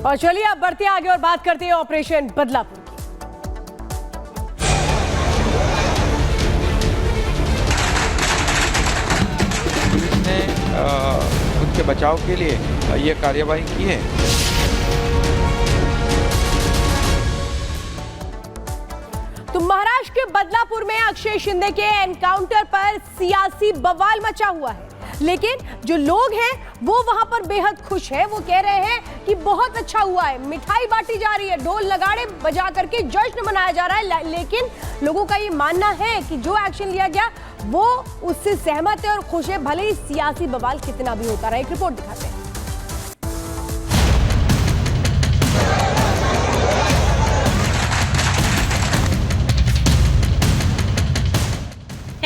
और चलिए अब बढ़ते हैं आगे और बात करते हैं ऑपरेशन बदलापुर की। पुलिस ने खुद के बचाव के लिए ये कार्यवाही की है। तो महाराष्ट्र के बदलापुर में अक्षय शिंदे के एनकाउंटर पर सियासी बवाल मचा हुआ है, लेकिन जो लोग हैं वो वहां पर बेहद खुश हैं। वो कह रहे हैं कि बहुत अच्छा हुआ है, मिठाई बांटी जा रही है, ढोल नगाड़े बजा करके जश्न मनाया जा रहा है। लेकिन लोगों का ये मानना है कि जो एक्शन लिया गया वो उससे सहमत है और खुश है, भले ही सियासी बवाल कितना भी होता रहे। एक रिपोर्ट दिखाते हैं।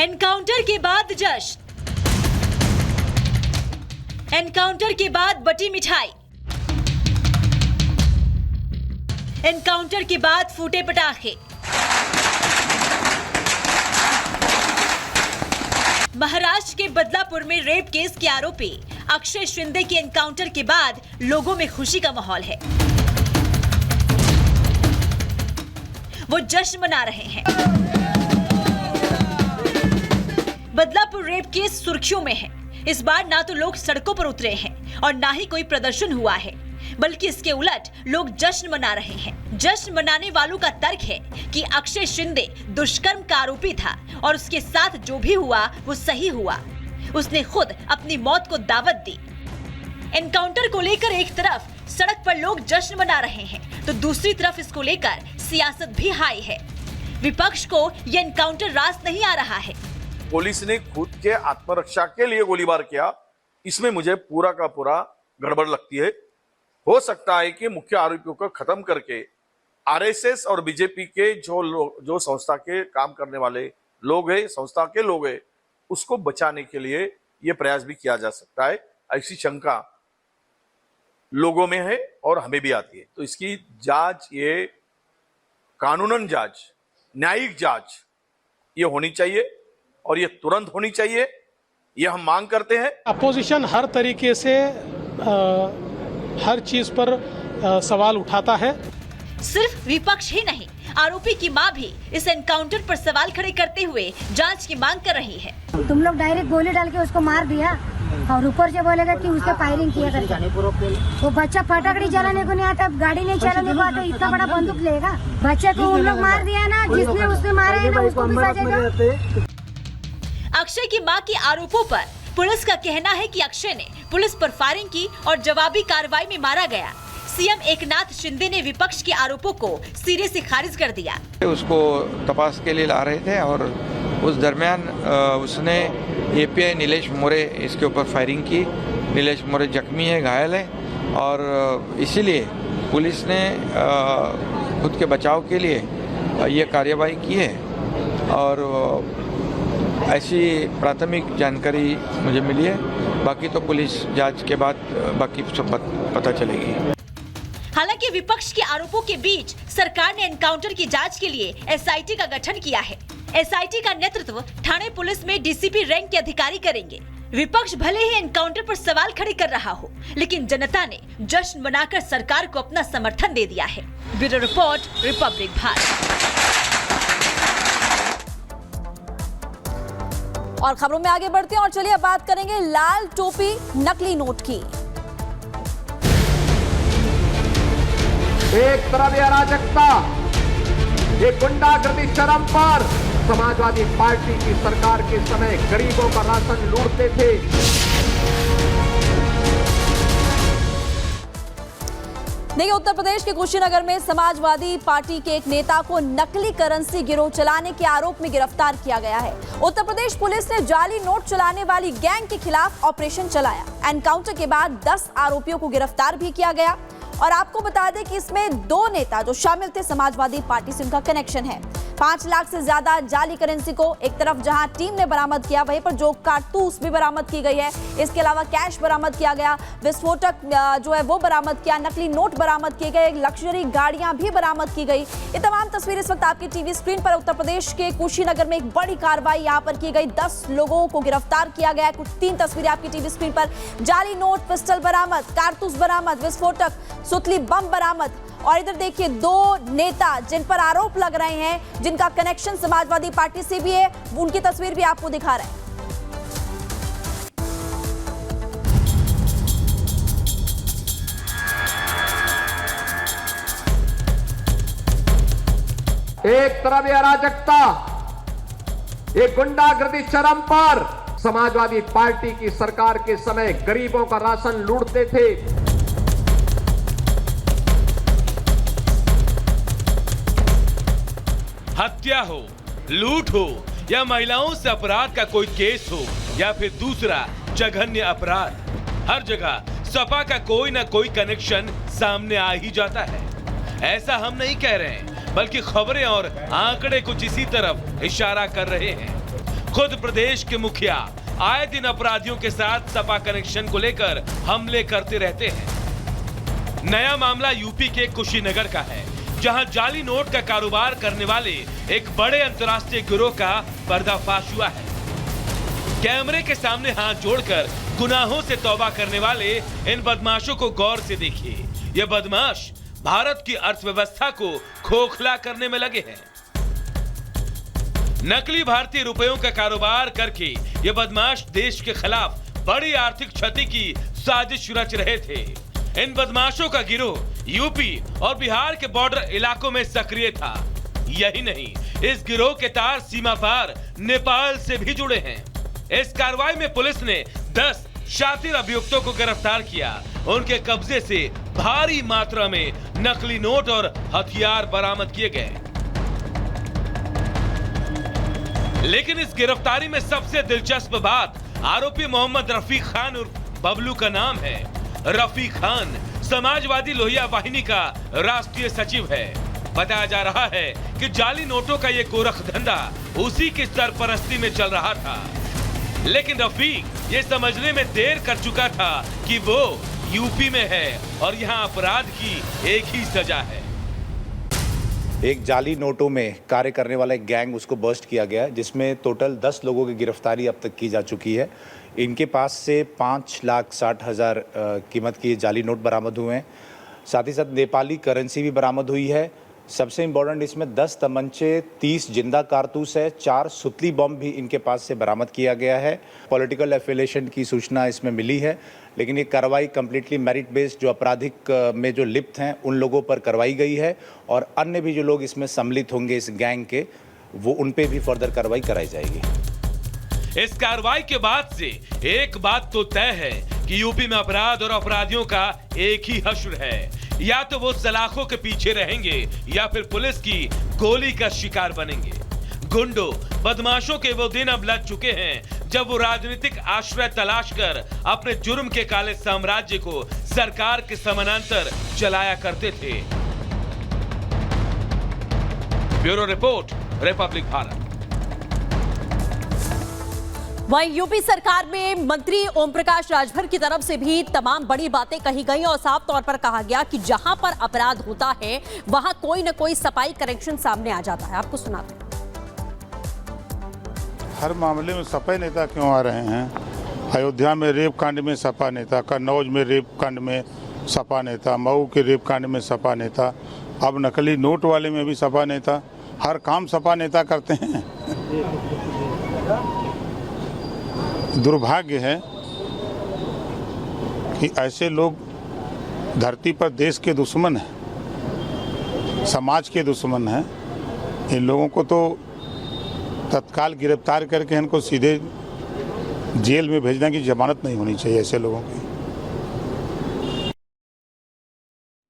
एनकाउंटर के बाद जश्न, एनकाउंटर के बाद बटी मिठाई, एनकाउंटर के बाद फूटे पटाखे। महाराष्ट्र के बदलापुर में रेप केस के आरोपी अक्षय शिंदे के एनकाउंटर के बाद लोगों में खुशी का माहौल है। वो जश्न मना रहे हैं। बदलापुर रेप केस सुर्खियों में है। इस बार ना तो लोग सड़कों पर उतरे हैं और ना ही कोई प्रदर्शन हुआ है, बल्कि इसके उलट लोग जश्न मना रहे हैं। जश्न मनाने वालों का तर्क है कि अक्षय शिंदे दुष्कर्म का आरोपी था और उसके साथ जो भी हुआ वो सही हुआ। उसने खुद अपनी मौत को दावत दी। एनकाउंटर को लेकर एक तरफ सड़क पर लोग जश्न मना रहे हैं, तो दूसरी तरफ इसको लेकर सियासत भी हाई है। विपक्ष को यह एनकाउंटर रास नहीं आ रहा है। पुलिस ने खुद के आत्मरक्षा के लिए गोलीबार किया, इसमें मुझे पूरा का पूरा गड़बड़ लगती है। हो सकता है कि मुख्य आरोपियों को खत्म करके आरएसएस और बीजेपी के जो संस्था के काम करने वाले लोग हैं, संस्था के लोग हैं, उसको बचाने के लिए यह प्रयास भी किया जा सकता है। ऐसी शंका लोगों में है और हमें भी आती है। तो इसकी जांच, ये कानूनन जांच, न्यायिक जांच ये होनी चाहिए और ये तुरंत होनी चाहिए, ये हम मांग करते हैं। अपोजिशन हर तरीके से हर चीज पर सवाल उठाता है। सिर्फ विपक्ष ही नहीं, आरोपी की मां भी इस एनकाउंटर पर सवाल खड़े करते हुए जांच की मांग कर रही है। तुम लोग डायरेक्ट गोली डाल के उसको मार दिया और ऊपर से बोलेगा कि उसने फायरिंग किया करके। वो बच्चा फटाकड़ी चलाने को नहीं आता, गाड़ी नहीं चलाने को आता, इतना बड़ा बंदूक लेगा। बच्चे को उन लोग मार दिया ना, जिसने उसने मारा है ना उसको भी सजा दो। अक्षय की मां के आरोपों पर पुलिस का कहना है कि अक्षय ने पुलिस पर फायरिंग की और जवाबी कार्रवाई में मारा गया। सीएम एकनाथ शिंदे ने विपक्ष के आरोपों को सिरे से खारिज कर दिया। उसको तपास के लिए ला रहे थे और उस दरमियान उसने एपीआई नीलेश मोरे इसके ऊपर फायरिंग की। नीलेश मोरे जख्मी है, घायल है और इसीलिए पुलिस ने खुद के बचाव के लिए ये कार्यवाही की है। और ऐसी प्राथमिक जानकारी मुझे मिली है, बाकी तो पुलिस जांच के बाद बाकी सब पता चलेगी। हालांकि विपक्ष के आरोपों के बीच सरकार ने एनकाउंटर की जांच के लिए एसआईटी का गठन किया है। एसआईटी का नेतृत्व थाने पुलिस में डीसीपी रैंक के अधिकारी करेंगे। विपक्ष भले ही एनकाउंटर पर सवाल खड़े कर रहा हो, लेकिन जनता ने जश्न मनाकर सरकार को अपना समर्थन दे दिया है। Bureau report, Republic Bharat. और खबरों में आगे बढ़ते हैं और चलिए अब बात करेंगे लाल टोपी नकली नोट की। एक तरफ ये अराजकता, ये गुंडागर्दी चरम पर। समाजवादी पार्टी की सरकार के समय गरीबों का राशन लूटते थे। देखिए, उत्तर प्रदेश के कुशीनगर में समाजवादी पार्टी के एक नेता को नकली करेंसी गिरोह चलाने के आरोप में गिरफ्तार किया गया है। उत्तर प्रदेश पुलिस ने जाली नोट चलाने वाली गैंग के खिलाफ ऑपरेशन चलाया। एनकाउंटर के बाद 10 आरोपियों को गिरफ्तार भी किया गया। और आपको बता दें कि इसमें 2 नेता जो शामिल थे समाजवादी पार्टी से, उनका कनेक्शन है। 5 लाख से ज्यादा जाली करेंसी को एक तरफ जहां टीम ने बरामद किया, वहीं पर जो कारतूस भी बरामद की गई है, इसके अलावा कैश बरामद किया गया, विस्फोटक जो है वो बरामद किया, नकली नोट बरामद किए गए, लग्जरी गाड़ियां भी बरामद की गई। ये तमाम तस्वीरें इस वक्त आपकी टीवी स्क्रीन पर। उत्तर प्रदेश के कुशीनगर में एक बड़ी कार्रवाई यहां पर की गई, 10 लोगों को गिरफ्तार किया गया। कुछ 3 तस्वीरें आपकी टीवी स्क्रीन पर। जाली नोट, पिस्टल बरामद, कारतूस बरामद, विस्फोटक, सुतली बम बरामद। और इधर देखिए 2 नेता जिन पर आरोप लग रहे हैं, जिनका कनेक्शन समाजवादी पार्टी से भी है, उनकी तस्वीर भी आपको दिखा रहे हैं। एक तरफ ये अराजकता, ये गुंडागर्दी चरम पर। समाजवादी पार्टी की सरकार के समय गरीबों का राशन लूटते थे। हत्या हो, लूट हो या महिलाओं से अपराध का कोई केस हो या फिर दूसरा जघन्य अपराध, हर जगह सपा का कोई ना कोई कनेक्शन सामने आ ही जाता है। ऐसा हम नहीं कह रहे हैं, बल्कि खबरें और आंकड़े कुछ इसी तरफ इशारा कर रहे हैं। खुद प्रदेश के मुखिया आए दिन अपराधियों के साथ सपा कनेक्शन को लेकर हमले करते रहते हैं। नया मामला यूपी के कुशीनगर का है, जहां जाली नोट का कारोबार करने वाले एक बड़े अंतर्राष्ट्रीय गिरोह का पर्दाफाश हुआ है। कैमरे के सामने हाथ जोड़कर गुनाहों से तौबा करने वाले इन बदमाशों को गौर से देखिए। ये बदमाश भारत की अर्थव्यवस्था को खोखला करने में लगे हैं। नकली भारतीय रुपयों का कारोबार करके ये बदमाश देश के खिलाफ बड़ी आर्थिक क्षति की साजिश रच रहे थे। इन बदमाशों का गिरोह यूपी और बिहार के बॉर्डर इलाकों में सक्रिय था। यही नहीं, इस गिरोह के तार सीमा पार नेपाल से भी जुड़े हैं। इस कार्रवाई में पुलिस ने 10 शातिर अभियुक्तों को गिरफ्तार किया। उनके कब्जे से भारी मात्रा में नकली नोट और हथियार बरामद किए गए। लेकिन इस गिरफ्तारी में सबसे दिलचस्प बात आरोपी मोहम्मद रफीक खान उर्फ बबलू का नाम है। रफीक खान समाजवादी लोहिया वाहिनी का राष्ट्रीय सचिव है। बताया जा रहा है कि जाली नोटों का ये गोरख धंधा उसी की सरपरस्ती में चल रहा था। लेकिन रफीक ये समझने में देर कर चुका था कि वो यूपी में है और यहाँ अपराध की एक ही सजा है। एक जाली नोटों में कार्य करने वाला एक गैंग, उसको बर्स्ट किया गया, जिसमें टोटल 10 लोगों की गिरफ्तारी अब तक की जा चुकी है। इनके पास से 5,60,000 कीमत की जाली नोट बरामद हुए हैं। साथ ही साथ नेपाली करेंसी भी बरामद हुई है। सबसे इम्पोर्टेंट, इसमें 10 तमंचे, 30 जिंदा कारतूस है, 4 सुतली बम भी इनके पास से बरामद किया गया है। पॉलिटिकल एफिलिएशन की सूचना इसमें मिली है, लेकिन ये कार्रवाई कम्प्लीटली मेरिट बेस्ड, जो आपराधिक में जो लिप्त हैं उन लोगों पर करवाई गई है, और अन्य भी जो लोग इसमें सम्मिलित होंगे इस गैंग के, वो उन पे भी फर्दर कार्रवाई कराई जाएगी। इस कार्रवाई के बाद से एक बात तो तय है कि यूपी में अपराध और अपराधियों का एक ही हश्र है। या तो वो सलाखों के पीछे रहेंगे या फिर पुलिस की गोली का शिकार बनेंगे। गुंडों, बदमाशों के वो दिन अब लग चुके हैं जब वो राजनीतिक आश्रय तलाश कर अपने जुर्म के काले साम्राज्य को सरकार के समानांतर चलाया करते थे। Bureau report, Republic Bharat. वहीं यूपी सरकार में मंत्री ओम प्रकाश राजभर की तरफ से भी तमाम बड़ी बातें कही गई और साफ तौर पर कहा गया कि जहां पर अपराध होता है वहां कोई न कोई सफाई कनेक्शन सामने आ जाता है। आपको सुनाते हैं। हर मामले में सपा नेता क्यों आ रहे हैं? अयोध्या में रेप कांड में सपा नेता, कन्नौज में रेप कांड में सपा नेता, मऊ के रेप कांड में सपा नेता, अब नकली नोट वाले में भी सपा नेता। हर काम सपा नेता करते हैं। दुर्भाग्य है कि ऐसे लोग धरती पर देश के दुश्मन हैं, समाज के दुश्मन हैं। इन लोगों को तो तत्काल गिरफ्तार करके इनको सीधे जेल में भेजने की जमानत नहीं होनी चाहिए ऐसे लोगों की।